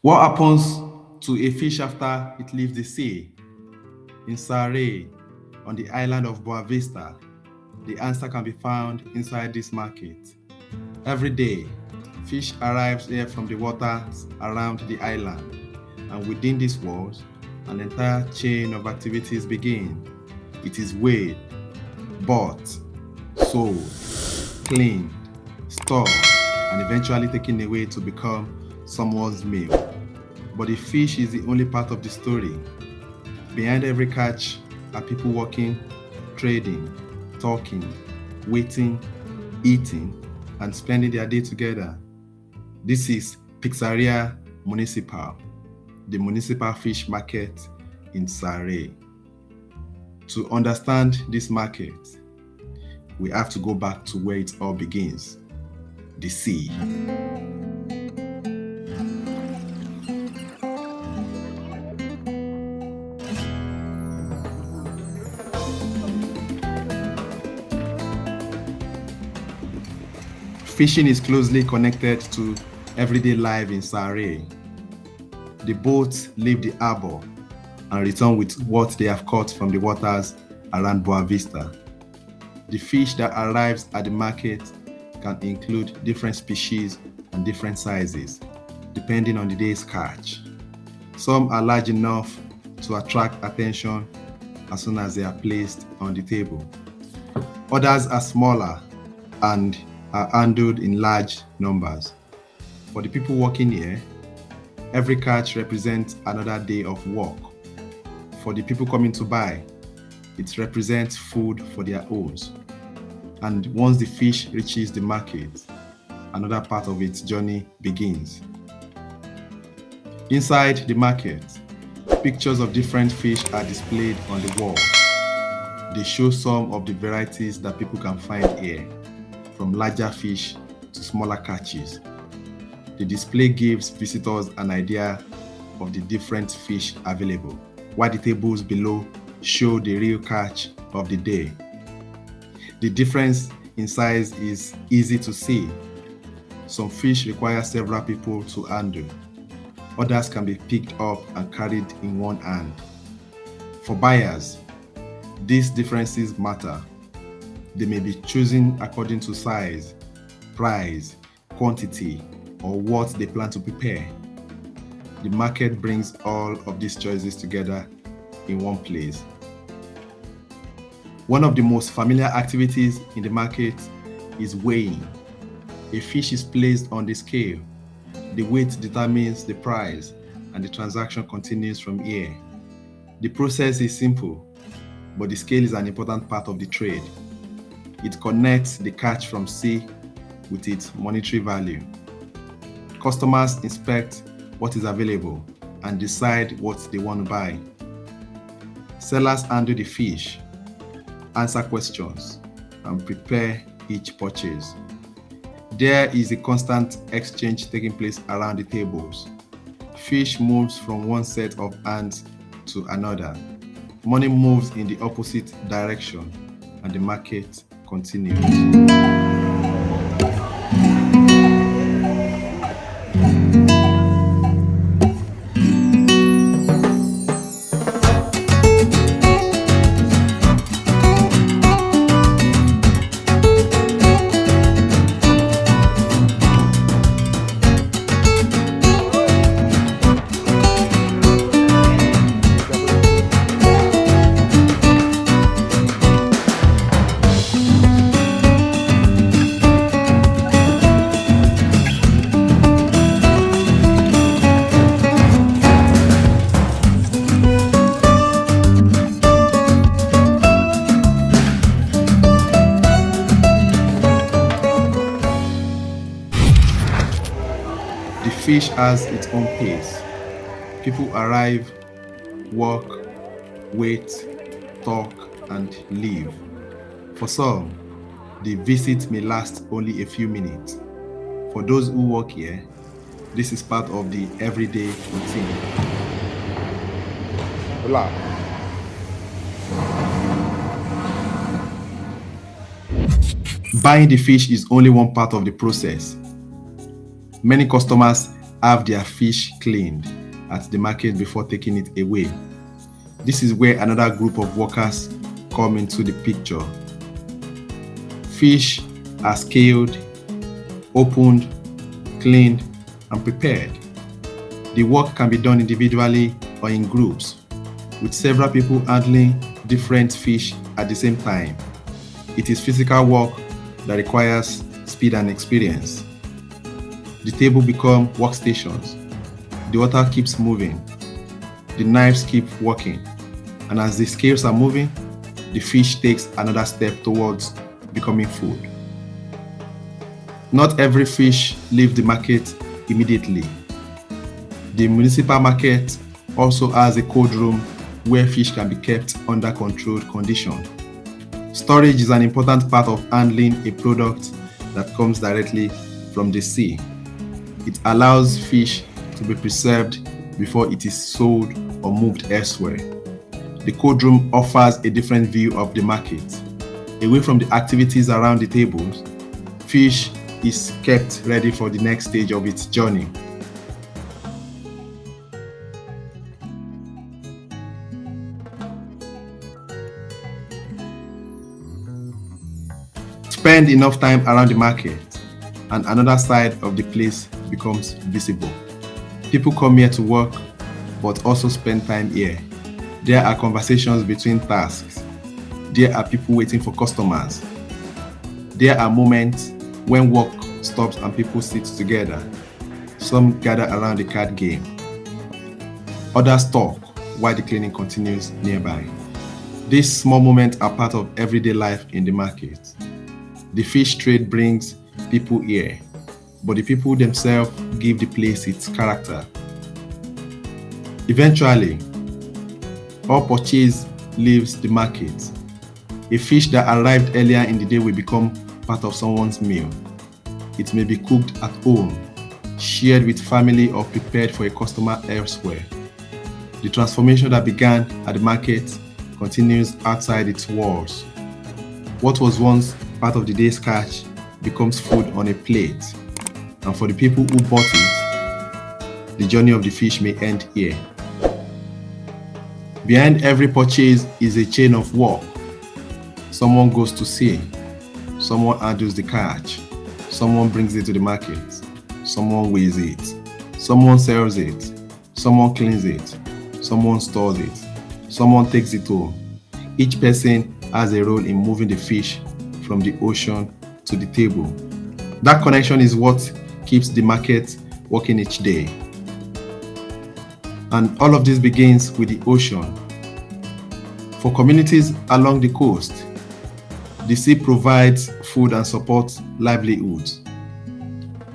What happens to a fish after it leaves the sea? In Saray, on the island of Boa Vista, the answer can be found inside this market. Every day, fish arrives here from the waters around the island, and within these walls, an entire chain of activities begin. It is weighed, bought, sold, cleaned, stored, and eventually taken away to become someone's meal. But the fish is the only part of the story. Behind every catch are people working, trading, talking, waiting, eating, and spending their day together. This is Pizzeria Municipal, the municipal fish market in Saray. To understand this market, we have to go back to where it all begins, the sea. Fishing is closely connected to everyday life in Saray. The boats leave the harbor and return with what they have caught from the waters around Boa Vista. The fish that arrives at the market can include different species and different sizes, depending on the day's catch. Some are large enough to attract attention as soon as they are placed on the table. Others are smaller and are handled in large numbers. For the people working here, every catch represents another day of work. For the people coming to buy, it represents food for their homes. And once the fish reaches the market, another part of its journey begins. Inside the market, pictures of different fish are displayed on the wall. They show some of the varieties that people can find here, from larger fish to smaller catches. The display gives visitors an idea of the different fish available, while the tables below show the real catch of the day. The difference in size is easy to see. Some fish require several people to handle. Others can be picked up and carried in one hand. For buyers, these differences matter. They may be chosen according to size, price, quantity, or what they plan to prepare. The market brings all of these choices together in one place. One of the most familiar activities in the market is weighing. A fish is placed on the scale. The weight determines the price, and the transaction continues from here. The process is simple, but the scale is an important part of the trade. It connects the catch from sea with its monetary value. Customers inspect what is available and decide what they want to buy. Sellers handle the fish, answer questions, and prepare each purchase. There is a constant exchange taking place around the tables. Fish moves from one set of hands to another. Money moves in the opposite direction, and the market continues. The fish has its own pace. People arrive, work, wait, talk, and leave. For some, the visit may last only a few minutes. For those who work here, this is part of the everyday routine. Hola. Buying the fish is only one part of the process. Many customers have their fish cleaned at the market before taking it away. This is where another group of workers come into the picture. Fish are scaled, opened, cleaned, and prepared. The work can be done individually or in groups, with several people handling different fish at the same time. It is physical work that requires speed and experience. The table becomes workstations. The water keeps moving. The knives keep working. And as the scales are moving, the fish takes another step towards becoming food. Not every fish leaves the market immediately. The municipal market also has a cold room where fish can be kept under controlled conditions. Storage is an important part of handling a product that comes directly from the sea. It allows fish to be preserved before it is sold or moved elsewhere. The cold room offers a different view of the market. Away from the activities around the tables, fish is kept ready for the next stage of its journey. Spend enough time around the market, and another side of the place becomes visible. People come here to work, but also spend time here. There are conversations between tasks. There are people waiting for customers. There are moments when work stops and people sit together. Some gather around the card game. Others talk while the cleaning continues nearby. These small moments are part of everyday life in the market. The fish trade brings people here, but the people themselves give the place its character. Eventually, all purchase leaves the market. A fish that arrived earlier in the day will become part of someone's meal. It may be cooked at home, shared with family, or prepared for a customer elsewhere. The transformation that began at the market continues outside its walls. What was once part of the day's catch becomes food on a plate, and for the people who bought it, the journey of the fish may end here. Behind every purchase is a chain of work. Someone goes to sea, someone handles the catch, someone brings it to the market, someone weighs it, someone sells it, someone cleans it, someone stores it, someone takes it home. Each person has a role in moving the fish from the ocean to the table. That connection is what keeps the market working each day. And all of this begins with the ocean. For communities along the coast, the sea provides food and supports livelihoods.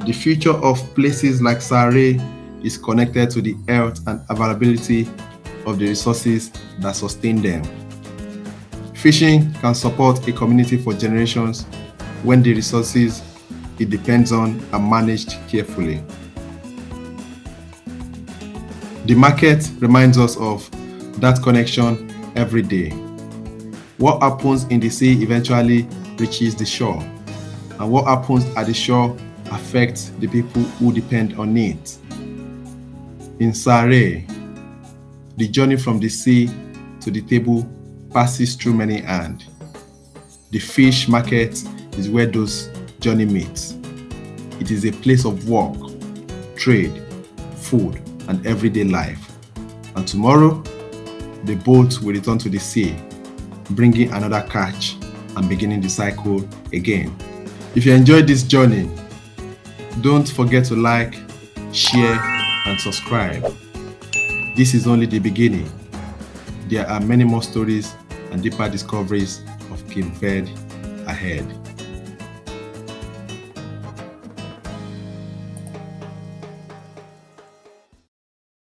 The future of places like Sare is connected to the health and availability of the resources that sustain them. Fishing can support a community for generations when the resources it depends on are managed carefully. The market reminds us of that connection every day. What happens in the sea eventually reaches the shore, and what happens at the shore affects the people who depend on it. In Sare, the journey from the sea to the table passes through many hands. The fish market is where those journeys meet. It is a place of work, trade, food, and everyday life. And tomorrow, the boat will return to the sea, bringing another catch and beginning the cycle again. If you enjoyed this journey, don't forget to like, share, and subscribe. This is only the beginning. There are many more stories and deeper discoveries of Cape Verde ahead.